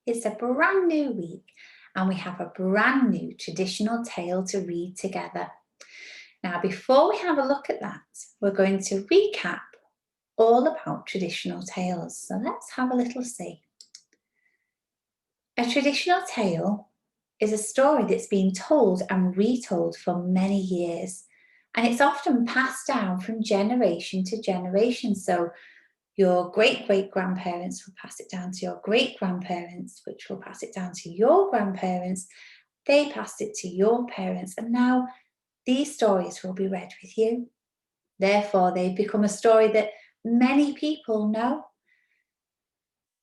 It's a brand new week and we have a brand new traditional tale to read together. Now, before we have a look at that, we're going to recap all about traditional tales. So let's have a little see. A traditional tale is a story that's been told and retold for many years, and it's often passed down from generation to generation. So your great-great-grandparents will pass it down to your great-grandparents, which will pass it down to your grandparents. They passed it to your parents, and now these stories will be read with you. Therefore, they've become a story that many people know.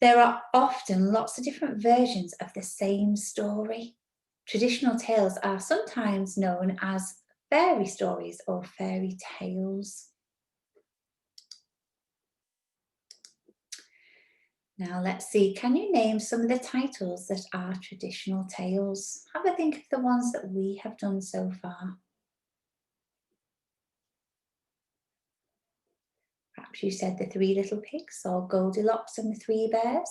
There are often lots of different versions of the same story. Traditional tales are sometimes known as fairy stories or fairy tales. Now let's see, can you name some of the titles that are traditional tales? Have a think of the ones that we have done so far. Perhaps you said The Three Little Pigs or Goldilocks and the Three Bears.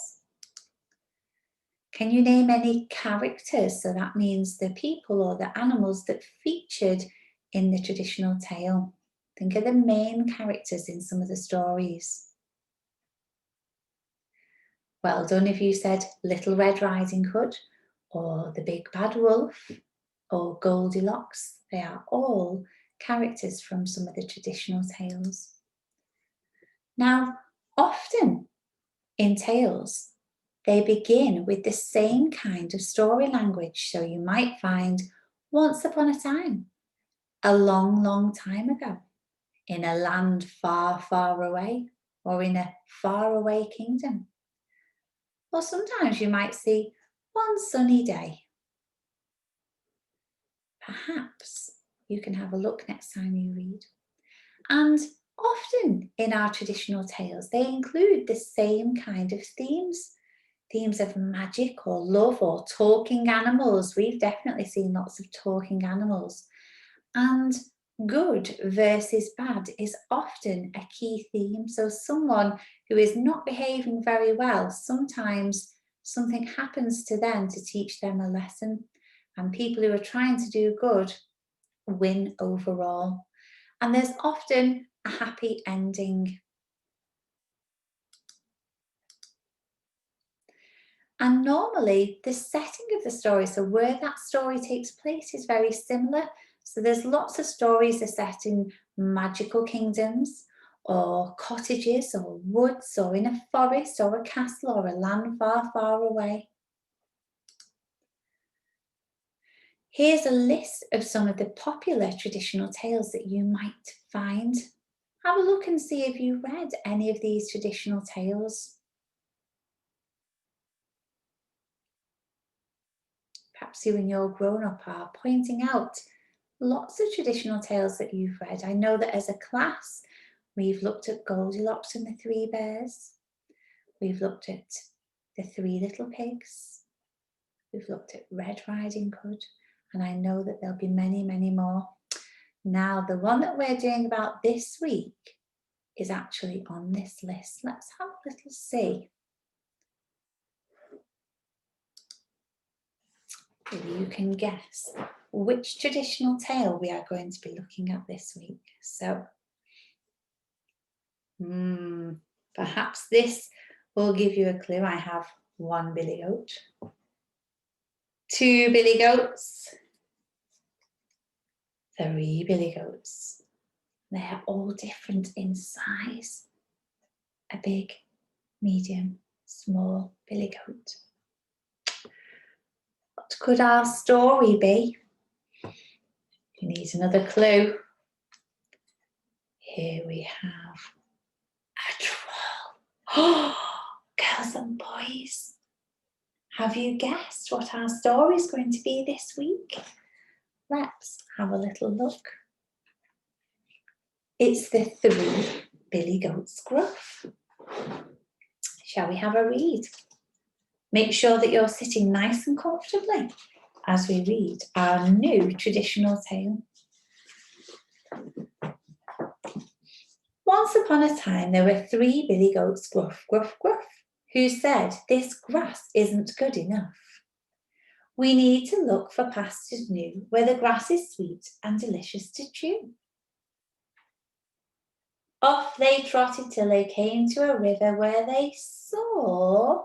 Can you name any characters? So that means the people or the animals that featured in the traditional tale. Think of the main characters in some of the stories. Well done if you said Little Red Riding Hood or the Big Bad Wolf or Goldilocks. They are all characters from some of the traditional tales. Now, often in tales, they begin with the same kind of story language. So you might find once upon a time, a long, long time ago, in a land far, far away, or in a faraway kingdom. Or sometimes you might see one sunny day. Perhaps you can have a look next time you read. And often in our traditional tales, they include the same kind of themes. Themes of magic or love or talking animals. We've definitely seen lots of talking animals. And good versus bad is often a key theme. So someone who is not behaving very well, sometimes something happens to them to teach them a lesson. And people who are trying to do good win overall. And there's often a happy ending. And normally the setting of the story, so where that story takes place, is very similar. So there's lots of stories that are set in magical kingdoms or cottages or woods or in a forest or a castle or a land far, far away. Here's a list of some of the popular traditional tales that you might find. Have a look and see if you read any of these traditional tales. Perhaps you when you're grown up are pointing out lots of traditional tales that you've read. I know that as a class, we've looked at Goldilocks and the Three Bears. We've looked at the Three Little Pigs. We've looked at Red Riding Hood. And I know that there'll be many, many more. Now, the one that we're doing about this week is actually on this list. Let's have a little see. Maybe you can guess which traditional tale we are going to be looking at this week. So, perhaps this will give you a clue. I have one billy goat, two billy goats, three billy goats. They are all different in size. A big, medium, small billy goat. What could our story be? You need another clue. Here we have a troll. Oh, girls and boys, have you guessed what our story is going to be this week? Let's have a little look. It's the Three Billy Goats Gruff. Shall we have a read? Make sure that you're sitting nice and comfortably as we read our new traditional tale. Once upon a time, there were three billy goats, Gruff, Gruff, Gruff, who said this grass isn't good enough. We need to look for pastures new where the grass is sweet and delicious to chew. Off they trotted till they came to a river where they saw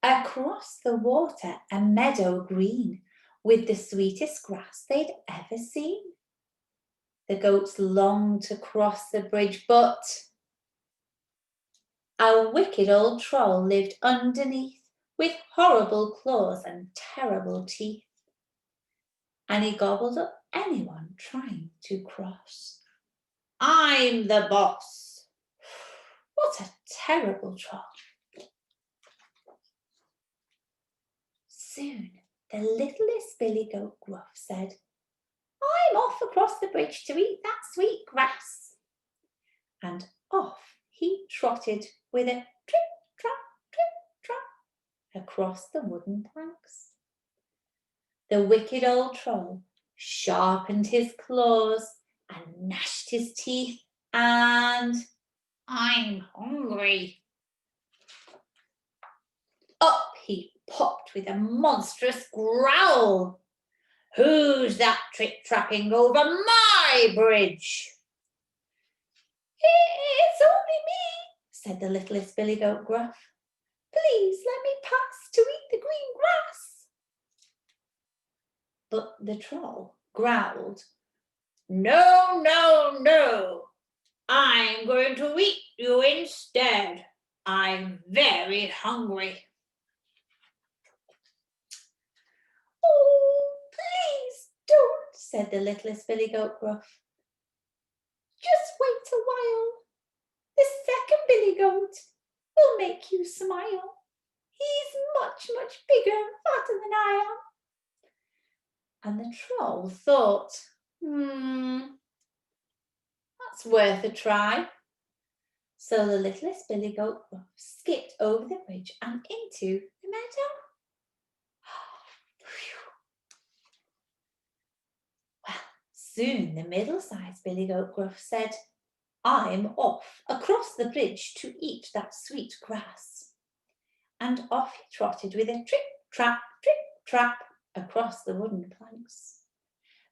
across the water a meadow green with the sweetest grass they'd ever seen. The goats longed to cross the bridge, but a wicked old troll lived underneath with horrible claws and terrible teeth, and he gobbled up anyone trying to cross. I'm the boss. What a terrible troll. Soon the littlest billy goat Gruff said, I'm off across the bridge to eat that sweet grass. And off he trotted with a trip-trap, trip-trap across the wooden planks. The wicked old troll sharpened his claws and gnashed his teeth and I'm hungry. Up he popped with a monstrous growl. Who's that trip-trapping over my bridge? It's only me, said the littlest billy goat Gruff. Please let me pass to eat the green grass. But the troll growled, No, no, no. I'm going to eat you instead. I'm very hungry. Oh, please don't, said the littlest billy goat Gruff. Just wait a while. The second billy goat will make you smile. He's much, much bigger and fatter than I am. And the troll thought, that's worth a try. So the littlest billy goat Gruff skipped over the bridge and into the meadow. Well, soon the middle-sized billy goat Gruff said, I'm off across the bridge to eat that sweet grass. And off he trotted with a trip-trap, trip-trap across the wooden planks.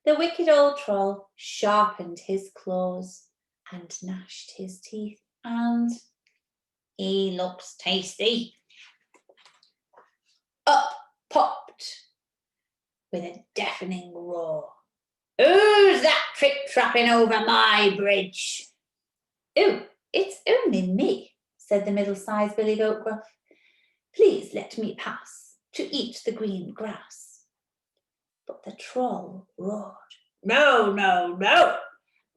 The wicked old troll sharpened his claws and gnashed his teeth, and he looks tasty. Up popped with a deafening roar. Who's that trip-trapping over my bridge? Oh, it's only me, said the middle-sized billy goat Gruff. Please let me pass to eat the green grass. But the troll roared, No, no, no,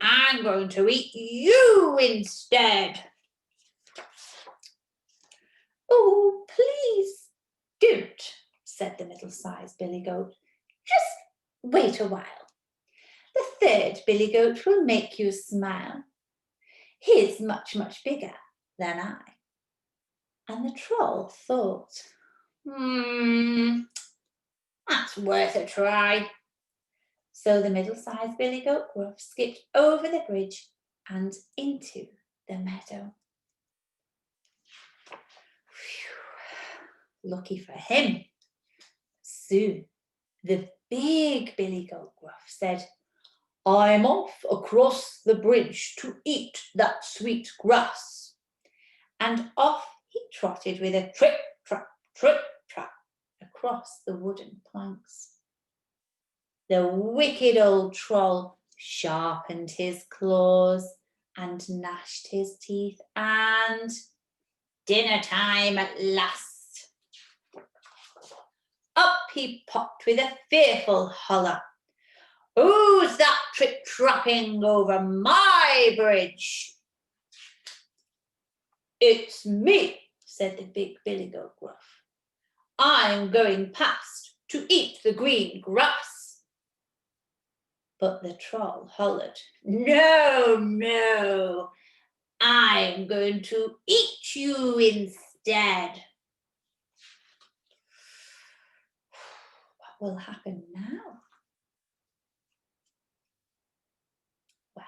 I'm going to eat you instead. Oh, please don't, said the middle-sized billy goat. Just wait a while. The third billy goat will make you smile. He's much, much bigger than I. And the troll thought, that's worth a try. So the middle-sized billy goat Gruff skipped over the bridge and into the meadow. Phew, lucky for him. Soon the big billy goat Gruff said, I'm off across the bridge to eat that sweet grass. And off he trotted with a trip-trap, trip-trap across the wooden planks. The wicked old troll sharpened his claws and gnashed his teeth, and dinner time at last. Up he popped with a fearful holler. Who's that trip-trapping over my bridge? It's me, said the big billy goat Gruff. I'm going past to eat the green grass. But the troll hollered, No, no, I'm going to eat you instead. What will happen now? Well,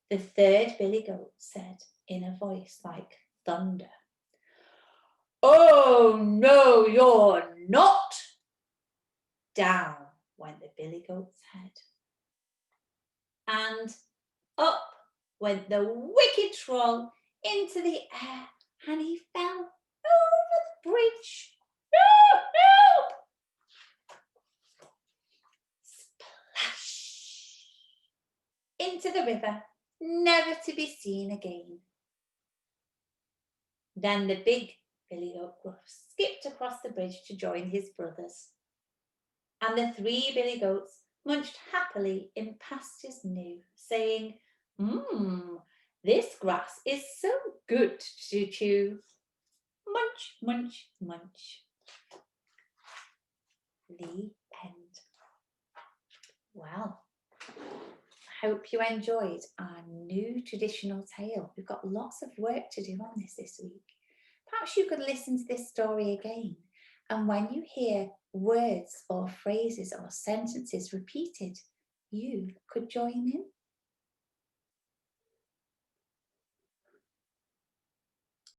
the third billy goat said, in a voice like thunder. "Oh, no, you're not!" Down went the billy goat's head. And up went the wicked troll into the air, and he fell over the bridge. No, no! Splash! Into the river, never to be seen again. Then the big billy goat Gruff skipped across the bridge to join his brothers. And the 3 billy goats munched happily in pastures new, saying, this grass is so good to chew. Munch, munch, munch. The end. Well, I hope you enjoyed our new traditional tale. We've got lots of work to do on this week. Perhaps you could listen to this story again, and when you hear words or phrases or sentences repeated, you could join in.